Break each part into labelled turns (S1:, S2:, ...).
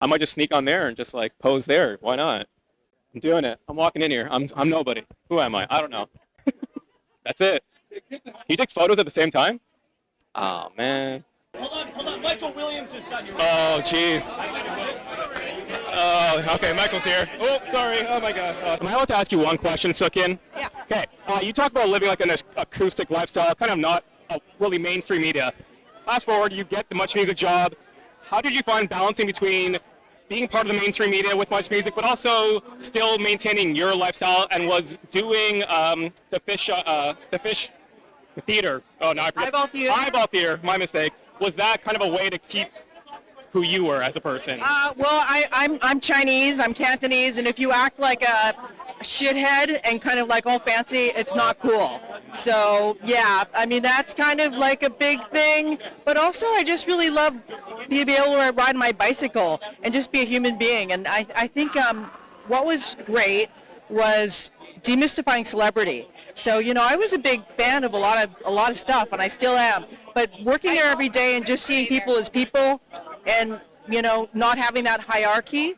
S1: I might just sneak on there and just like pose there. Why not? I'm doing it. I'm walking in here. I'm nobody. Who am I? I don't know. That's it. You take photos at the same time? Oh man.
S2: Hold on. Michael Williams just got here.
S1: Oh jeez. Oh, okay. Michael's here. Oh, sorry. Oh my God. Am I allowed to ask you one question, Sookin?
S3: Yeah.
S1: Okay. You talk about living like an acoustic lifestyle, kind of not really mainstream media. Fast forward, you get the Much Music job. How did you find balancing between being part of the mainstream media with Much Music, but also still maintaining your lifestyle, and was doing the fish theater? Oh no, I forget. Eyeball theater. My mistake. Was that kind of a way to keep who you were as a person?
S3: I'm Chinese, I'm Cantonese, and if you act like a shithead and kind of like all fancy, it's not cool. So yeah, I mean that's kind of like a big thing. But also, I just really love being able to ride my bicycle and just be a human being. And I think what was great was demystifying celebrity. So I was a big fan of a lot of stuff, and I still am. But working there every day and just seeing people as people, and not having that hierarchy,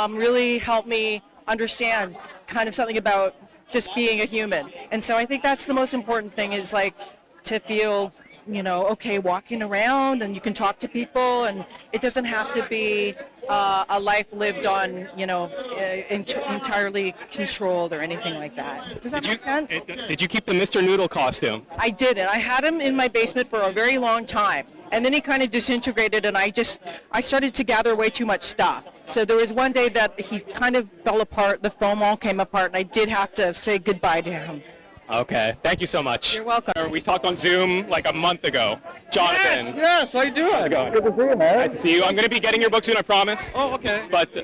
S3: really helped me understand kind of something about just being a human. And so I think that's the most important thing, is like to feel okay walking around, and you can talk to people, and it doesn't have to be a life lived on entirely controlled or anything like that. Does that make sense?
S1: Did you keep the Mr. Noodle costume?
S3: I didn't. I had him in my basement for a very long time, and then he kind of disintegrated, and I started to gather way too much stuff. So there was one day that he kind of fell apart, the foam all came apart, and I did have to say goodbye to him.
S1: Okay, thank you so much.
S3: You're welcome.
S1: We talked on Zoom like a month ago. Jonathan.
S4: Yes, I do.
S1: How's it going?
S4: Good to see you, man.
S1: Nice to see you. I'm going to be getting your book soon, I promise.
S4: Oh, okay.
S1: But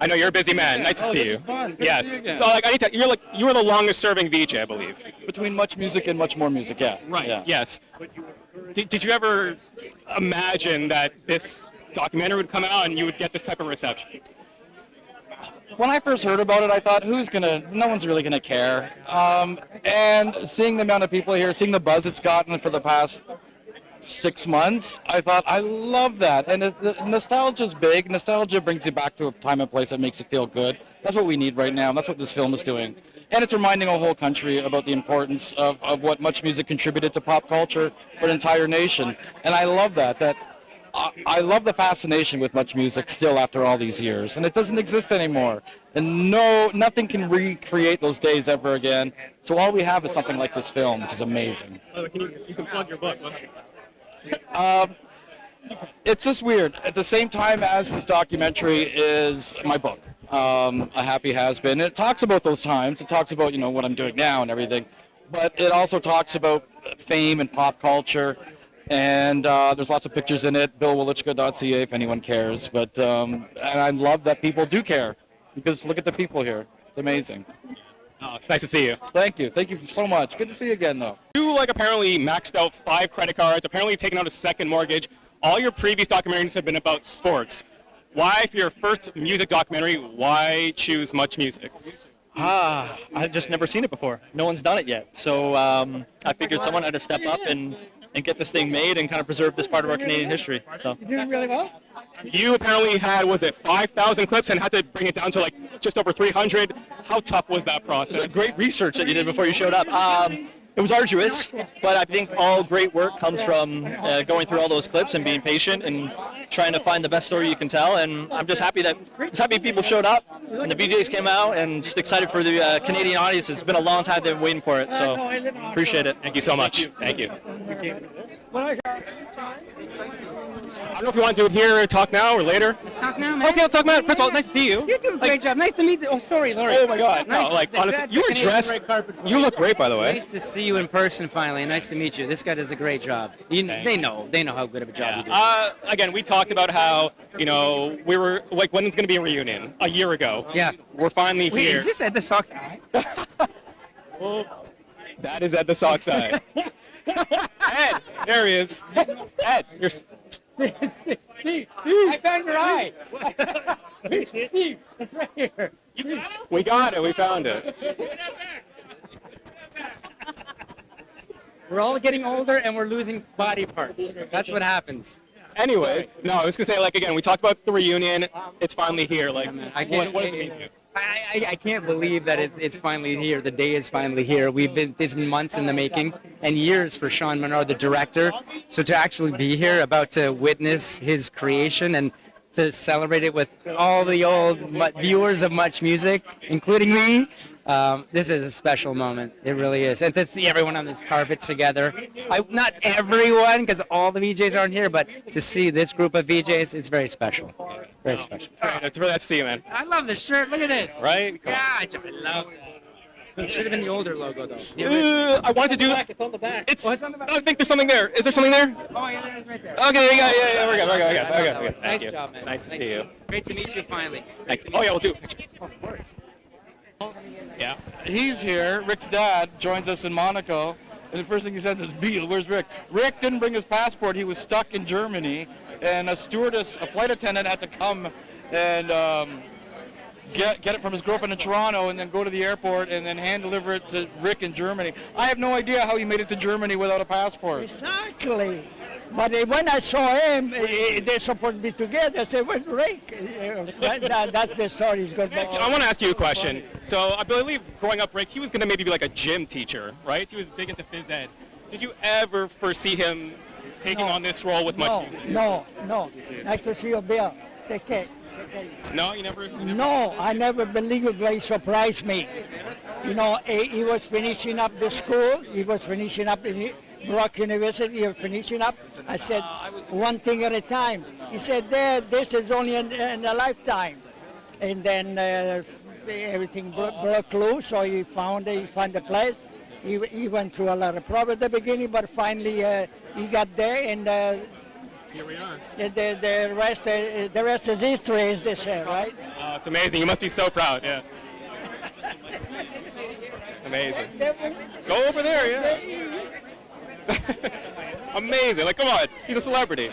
S1: I know you're a busy man. Nice to see you.
S4: Fun. Good
S1: Yes.
S4: To see you again.
S1: So I need to. You were the longest serving VJ, I believe.
S4: Between Much Music and Much More Music, yeah.
S1: Right.
S4: Yeah.
S1: Yes. Did you ever imagine that this documentary would come out and you would get this type of reception?
S4: When I first heard about it, I thought, no one's really gonna care. And seeing the amount of people here, seeing the buzz it's gotten for the past 6 months, I thought, I love that. And nostalgia's big. Nostalgia brings you back to a time and place that makes you feel good. That's what we need right now, and that's what this film is doing. And it's reminding a whole country about the importance of what Much Music contributed to pop culture for an entire nation. And I love that I love the fascination with Much Music still after all these years, and it doesn't exist anymore. And nothing can recreate those days ever again. So all we have is something like this film, which is amazing.
S1: You can plug your book.
S4: It's just weird. At the same time as this documentary is my book, A Happy Has Been. It talks about those times. It talks about what I'm doing now and everything, but it also talks about fame and pop culture. And there's lots of pictures in it, billwilichka.ca if anyone cares. But and I love that people do care, because look at the people here. It's amazing.
S1: Oh, it's nice to see you.
S4: Thank you. Thank you so much. Good to see you again, though.
S1: You apparently maxed out 5 credit cards, apparently taken out a second mortgage. All your previous documentaries have been about sports. Why, for your first music documentary, why choose Much Music?
S5: I've just never seen it before. No one's done it yet. So I figured someone had to step up and get this thing made and kind of preserve this part of our Canadian history. So
S3: You're doing really well.
S1: You apparently had, 5,000 clips and had to bring it down to just over 300. How tough was that process?
S5: it was great research that you did before you showed up. It was arduous, but I think all great work comes from going through all those clips and being patient and trying to find the best story you can tell. And I'm just happy people showed up and the VJs came out, and just excited for the Canadian audience. It's been a long time they've been waiting for it, so appreciate it.
S1: Thank you so much. Thank you. I don't know if you want to do it here or talk now or later.
S6: Let's talk now, man.
S1: Okay, let's talk about it. First of all, nice to see you.
S6: You do a great job. Nice to meet you. Oh, sorry, Lori.
S1: Oh my God.
S6: Nice.
S1: No, honestly, you were dressed. You look great, by the way.
S6: Nice to see you in person finally. Nice to meet you. This guy does a great job. They know how good of a job you do.
S1: Again, we talked about how, we were, when it's going to be a reunion? A year ago.
S6: Yeah.
S1: We're finally
S6: Wait,
S1: here.
S6: is this at the Sox Eye?
S1: That is at the Sox Eye. Ed, there he is. Ed, you're...
S6: Steve, I found your eye. Steve, it's right here.
S1: We got it. We found it.
S6: We're all getting older and we're losing body parts. That's what happens.
S1: Anyways, no, I was gonna say, like, again, we talked about the reunion. It's finally here. Like,
S6: I
S1: what does it mean to you?
S6: I can't believe that it's finally here. The day is finally here. It's been months in the making and years for Sean Menard, the director. So to actually be here, about to witness his creation and to celebrate it with all the old viewers of Much Music, including me, this is a special moment. It really is. And to see everyone on this carpet together, not everyone, because all the VJs aren't here, but to see this group of VJs, it's very special. Very special.
S1: All right, it's really nice to see you, man.
S6: I love the shirt. Look at this.
S1: Right?
S6: Yeah, I love that. It should have been the older logo, though.
S1: I wanted to do.
S7: It's on the back.
S1: It's.
S6: Oh, it's on the back.
S1: I think there's something there. Is there something there?
S6: Oh, yeah, there it is right there.
S1: Okay, we got. Yeah, we're good. We're good. Thank
S6: Nice
S1: you.
S6: job, man.
S1: Nice to
S6: Thank
S1: see you.
S6: Great to meet you finally.
S1: Thanks. Oh yeah, we'll do. Yeah.
S4: He's here. Rick's dad joins us in Monaco, and the first thing he says is, "Beal, where's Rick?" Rick didn't bring his passport. He was stuck in Germany, and a flight attendant, had to come and get it from his girlfriend in Toronto, and then go to the airport and then hand deliver it to Rick in Germany. I have no idea how he made it to Germany without a passport.
S8: Exactly. But when I saw him, they're supposed to be together. I said, "Where's Rick?" That's the story. He's good.
S1: I want to ask you a question. So I believe growing up, Rick, he was going to maybe be like a gym teacher, right? He was big into phys ed. Did you ever foresee him taking on this role with Much Music?
S8: No. Nice to see you, Bill. Take care.
S1: No, you never.
S8: No, I never believed it. He surprised me. You know, he was finishing up the school. He was finishing up in Brock University. He was finishing up. I said, one thing at a time. He said, "Dad, this is only in a lifetime." And then everything broke loose. So he found the place. He went through a lot of problems at the beginning, but finally he got there, and
S1: Here we are.
S8: the rest is history, as they say, right?
S1: Oh, it's amazing. You must be so proud. Yeah. Amazing. Go over there, yeah. Amazing. Like, come on. He's a celebrity.